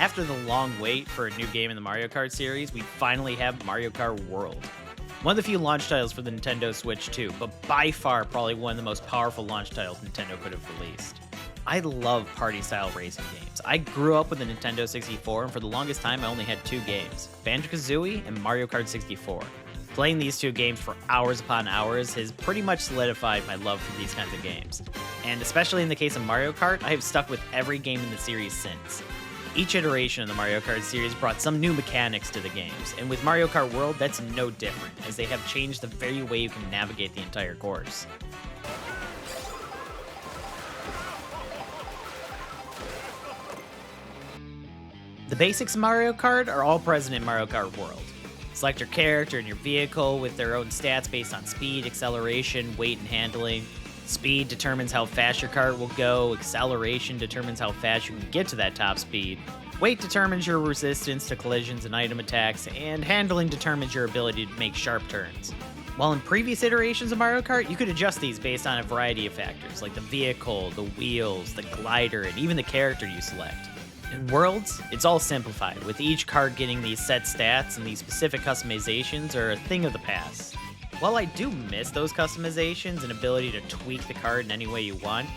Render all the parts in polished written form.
After the long wait for a new game in the Mario Kart series, we finally have Mario Kart World. One of the few launch titles for the Nintendo Switch 2, but by far probably one of the most powerful launch titles Nintendo could have released. I love party-style racing games. I grew up with the Nintendo 64, and for the longest time I only had two games, Banjo-Kazooie and Mario Kart 64. Playing these two games for hours upon hours has pretty much solidified my love for these kinds of games. And especially in the case of Mario Kart, I have stuck with every game in the series since. Each iteration of the Mario Kart series brought some new mechanics to the games, and with Mario Kart World, that's no different, as they have changed the very way you can navigate the entire course. The basics of Mario Kart are all present in Mario Kart World. Select your character and your vehicle with their own stats based on speed, acceleration, weight, and handling. Speed determines how fast your kart will go, acceleration determines how fast you can get to that top speed, weight determines your resistance to collisions and item attacks, and handling determines your ability to make sharp turns. While in previous iterations of Mario Kart, you could adjust these based on a variety of factors, like the vehicle, the wheels, the glider, and even the character you select. In Worlds, it's all simplified, with each kart getting these set stats, and these specific customizations are a thing of the past. While I do miss those customizations and ability to tweak the kart in any way you want,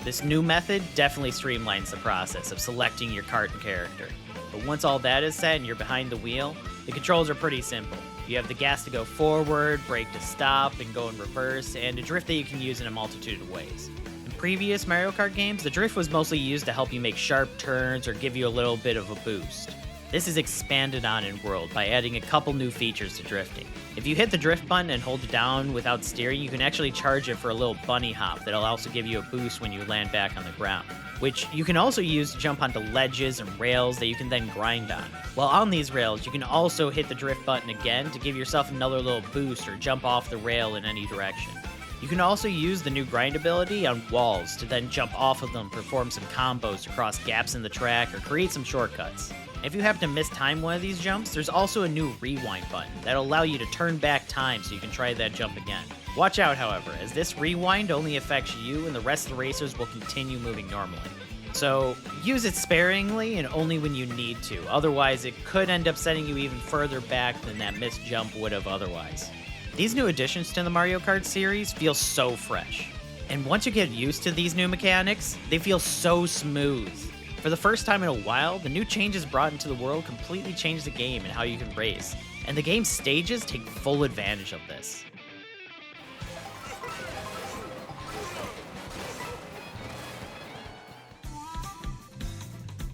this new method definitely streamlines the process of selecting your kart and character. But once all that is set and you're behind the wheel, the controls are pretty simple. You have the gas to go forward, brake to stop, and go in reverse, and a drift that you can use in a multitude of ways. In previous Mario Kart games, the drift was mostly used to help you make sharp turns or give you a little bit of a boost. This is expanded on in World by adding a couple new features to drifting. If you hit the drift button and hold it down without steering, you can actually charge it for a little bunny hop that'll also give you a boost when you land back on the ground, which you can also use to jump onto ledges and rails that you can then grind on. While on these rails, you can also hit the drift button again to give yourself another little boost or jump off the rail in any direction. You can also use the new grind ability on walls to then jump off of them, perform some combos to cross gaps in the track, or create some shortcuts. If you happen to miss time one of these jumps, there's also a new rewind button that'll allow you to turn back time so you can try that jump again. Watch out, however, as this rewind only affects you and the rest of the racers will continue moving normally. So use it sparingly and only when you need to, otherwise it could end up setting you even further back than that missed jump would have otherwise. These new additions to the Mario Kart series feel so fresh. And once you get used to these new mechanics, they feel so smooth. For the first time in a while, the new changes brought into the world completely change the game and how you can race, and the game's stages take full advantage of this.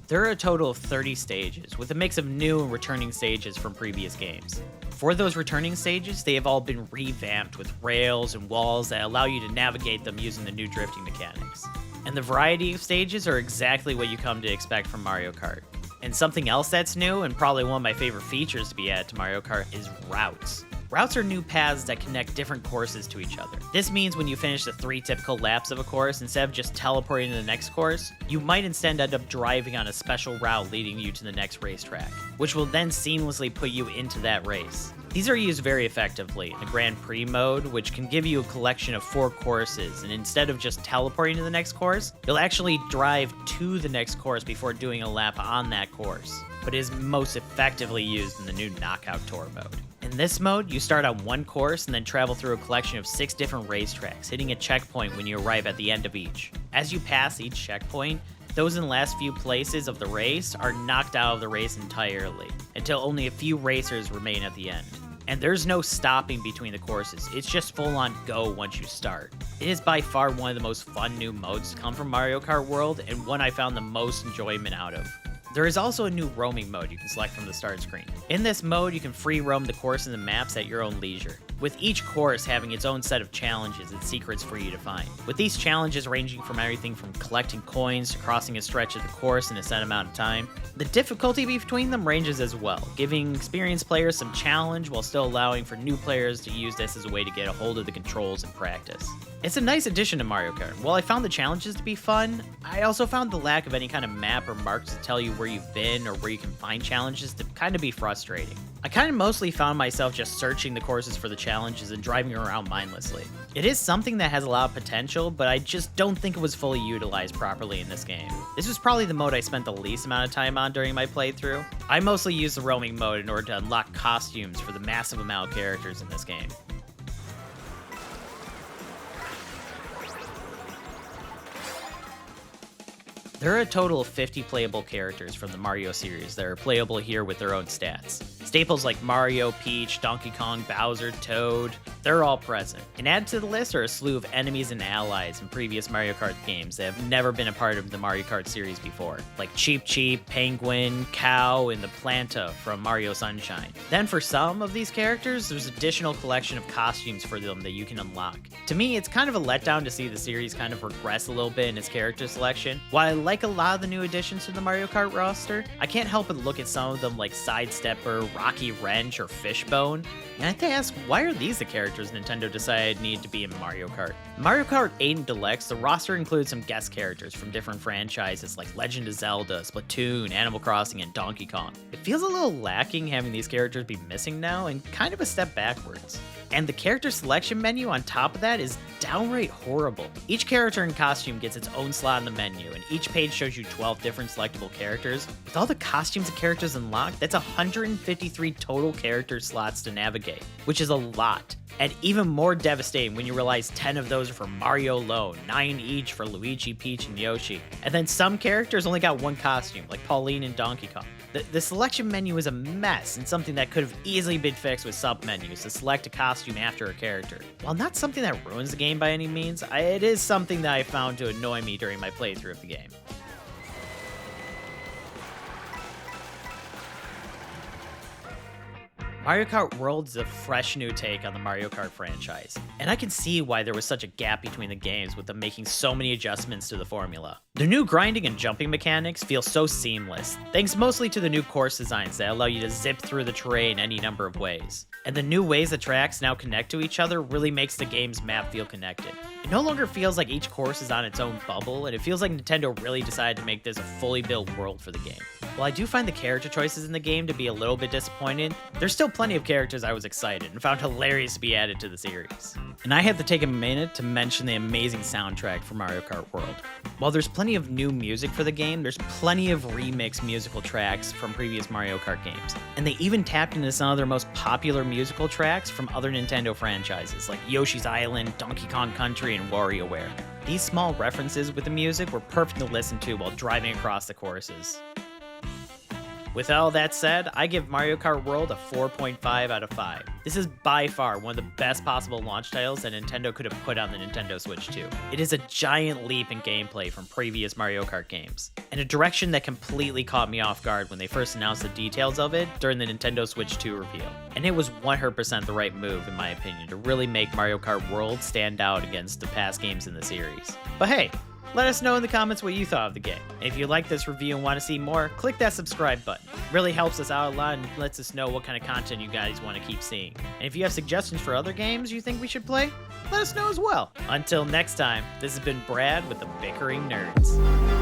There are a total of 30 stages, with a mix of new and returning stages from previous games. For those returning stages, they have all been revamped with rails and walls that allow you to navigate them using the new drifting mechanics. And the variety of stages are exactly what you come to expect from Mario Kart. And something else that's new, and probably one of my favorite features to be added to Mario Kart, is routes. Routes are new paths that connect different courses to each other. This means when you finish the 3 typical laps of a course, instead of just teleporting to the next course, you might instead end up driving on a special route leading you to the next racetrack, which will then seamlessly put you into that race. These are used very effectively in the Grand Prix mode, which can give you a collection of 4 courses, and instead of just teleporting to the next course, you'll actually drive to the next course before doing a lap on that course, but is most effectively used in the new Knockout Tour mode. In this mode, you start on one course and then travel through a collection of 6 different racetracks, hitting a checkpoint when you arrive at the end of each. As you pass each checkpoint, those in the last few places of the race are knocked out of the race entirely, until only a few racers remain at the end. And there's no stopping between the courses, it's just full on go once you start. It is by far one of the most fun new modes to come from Mario Kart World, and one I found the most enjoyment out of. There is also a new roaming mode you can select from the start screen. In this mode, you can free roam the course and the maps at your own leisure, with each course having its own set of challenges and secrets for you to find. With these challenges ranging from everything from collecting coins to crossing a stretch of the course in a set amount of time, the difficulty between them ranges as well, giving experienced players some challenge while still allowing for new players to use this as a way to get a hold of the controls and practice. It's a nice addition to Mario Kart. While I found the challenges to be fun, I also found the lack of any kind of map or marks to tell you where you've been or where you can find challenges to kind of be frustrating. I kind of mostly found myself just searching the courses for the challenges and driving around mindlessly. It is something that has a lot of potential, but I just don't think it was fully utilized properly in this game. This was probably the mode I spent the least amount of time on during my playthrough. I mostly used the roaming mode in order to unlock costumes for the massive amount of characters in this game. There are a total of 50 playable characters from the Mario series that are playable here with their own stats. Staples like Mario, Peach, Donkey Kong, Bowser, Toad, they're all present. And added to the list are a slew of enemies and allies in previous Mario Kart games that have never been a part of the Mario Kart series before, like Cheep Cheep, Penguin, Cow, and the Planta from Mario Sunshine. Then for some of these characters, there's an additional collection of costumes for them that you can unlock. To me, it's kind of a letdown to see the series kind of regress a little bit in its character selection. While I like a lot of the new additions to the Mario Kart roster, I can't help but look at some of them like Sidestepper, Rocky Wrench, or Fishbone, and I have to ask, why are these the characters Nintendo decided need to be in Mario Kart? Mario Kart 8 and Deluxe, the roster includes some guest characters from different franchises like Legend of Zelda, Splatoon, Animal Crossing, and Donkey Kong. It feels a little lacking having these characters be missing now, and kind of a step backwards. And the character selection menu on top of that is downright horrible. Each character and costume gets its own slot in the menu, and each page shows you 12 different selectable characters. With all the costumes and characters unlocked, that's 153 total character slots to navigate, which is a lot. And even more devastating when you realize 10 of those are for Mario alone, 9 each for Luigi, Peach, and Yoshi. And then some characters only got one costume, like Pauline and Donkey Kong. The selection menu is a mess and something that could have easily been fixed with sub-menus to select a costume after a character. While not something that ruins the game by any means, it is something that I found to annoy me during my playthrough of the game. Mario Kart World is a fresh new take on the Mario Kart franchise, and I can see why there was such a gap between the games with them making so many adjustments to the formula. The new grinding and jumping mechanics feel so seamless, thanks mostly to the new course designs that allow you to zip through the terrain any number of ways. And the new ways the tracks now connect to each other really makes the game's map feel connected. It no longer feels like each course is on its own bubble, and it feels like Nintendo really decided to make this a fully built world for the game. While I do find the character choices in the game to be a little bit disappointing, there's still plenty of characters I was excited and found hilarious to be added to the series. And I have to take a minute to mention the amazing soundtrack for Mario Kart World. While there's plenty of new music for the game, there's plenty of remix musical tracks from previous Mario Kart games. And they even tapped into some of their most popular musical tracks from other Nintendo franchises like Yoshi's Island, Donkey Kong Country, and WarioWare. These small references with the music were perfect to listen to while driving across the courses. With all that said, I give Mario Kart World a 4.5 out of 5. This is by far one of the best possible launch titles that Nintendo could have put on the Nintendo Switch 2. It is a giant leap in gameplay from previous Mario Kart games, and a direction that completely caught me off guard when they first announced the details of it during the Nintendo Switch 2 reveal. And it was 100% the right move, in my opinion, to really make Mario Kart World stand out against the past games in the series. But hey, let us know in the comments what you thought of the game. And if you like this review and want to see more, click that subscribe button. It really helps us out a lot and lets us know what kind of content you guys want to keep seeing. And if you have suggestions for other games you think we should play, let us know as well. Until next time, this has been Brad with the Bickering Nerds.